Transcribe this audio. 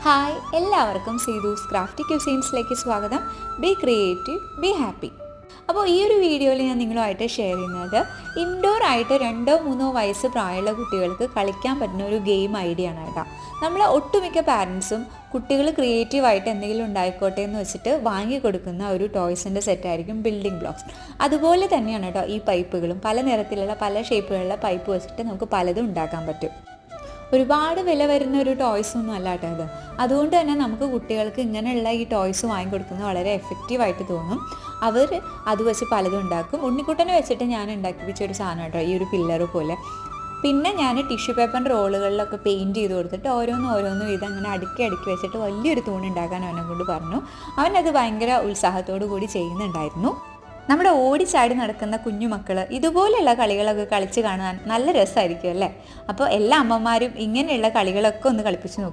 Hi, എല്ലാവർക്കും സീതൂസ് crafty ക്യൂസീൻസിലേക്ക് സ്വാഗതം. B creative, be happy. അപ്പോൾ ഈ ഒരു വീഡിയോയിൽ ഞാൻ നിങ്ങളുമായിട്ട് ഷെയർ ചെയ്യുന്നത് ഇൻഡോർ ആയിട്ട് 2-3 വയസ്സ് പ്രായമുള്ള കുട്ടികൾക്ക് കളിക്കാൻ പറ്റുന്ന ഒരു ഗെയിം ഐഡിയ ആണ് കേട്ടോ. നമ്മൾ ഒട്ടുമിക്ക പാരൻസും കുട്ടികൾ ക്രിയേറ്റീവായിട്ട് എന്തെങ്കിലും ഉണ്ടായിക്കോട്ടെ എന്ന് വെച്ചിട്ട് വാങ്ങിക്കൊടുക്കുന്ന ഒരു ടോയ്സിൻ്റെ സെറ്റായിരിക്കും ബിൽഡിംഗ് ബ്ലോക്സ്. അതുപോലെ തന്നെയാണ് കേട്ടോ ഈ പൈപ്പുകളും. പല നിറത്തിലുള്ള പല ഷേപ്പുകളുള്ള പൈപ്പ് വെച്ചിട്ട് നമുക്ക് പലതും ഉണ്ടാക്കാൻ പറ്റും. ഒരുപാട് വില വരുന്ന ഒരു ടോയ്സ് ഒന്നും അല്ല കേട്ടോ അത്. അതുകൊണ്ട് തന്നെ നമുക്ക് കുട്ടികൾക്ക് ഇങ്ങനെയുള്ള ഈ ടോയ്സ് വാങ്ങിക്കൊടുക്കുന്നത് വളരെ എഫക്റ്റീവായിട്ട് തോന്നും. അവർ അത് വെച്ച് പലതും ഉണ്ടാക്കും. ഉണ്ണിക്കുട്ടനെ വെച്ചിട്ട് ഞാൻ ഉണ്ടാക്കിപ്പിച്ച ഒരു സാധനം കേട്ടോ ഈ ഒരു പില്ലറ് പോലെ. പിന്നെ ഞാൻ ടിഷ്യൂ പേപ്പറിൻ്റെ റോളുകളിലൊക്കെ പെയിൻറ്റ് ചെയ്ത് കൊടുത്തിട്ട് ഓരോന്ന് വീതം അങ്ങനെ അടുക്കി വെച്ചിട്ട് വലിയൊരു തൂണുണ്ടാക്കാൻ അവനെ കൊണ്ട് പറഞ്ഞു. അവനത് ഭയങ്കര ഉത്സാഹത്തോടു കൂടി ചെയ്യുന്നുണ്ടായിരുന്നു. നമ്മുടെ ഓടിച്ചാടി നടക്കുന്ന കുഞ്ഞുമക്കൾ ഇതുപോലെയുള്ള കളികളൊക്കെ കളിച്ച് കാണാൻ നല്ല രസമായിരിക്കും അല്ലേ? അപ്പോൾ എല്ലാ അമ്മമാരും ഇങ്ങനെയുള്ള കളികളൊക്കെ ഒന്ന് കളിപ്പിച്ച് നോക്കൂ.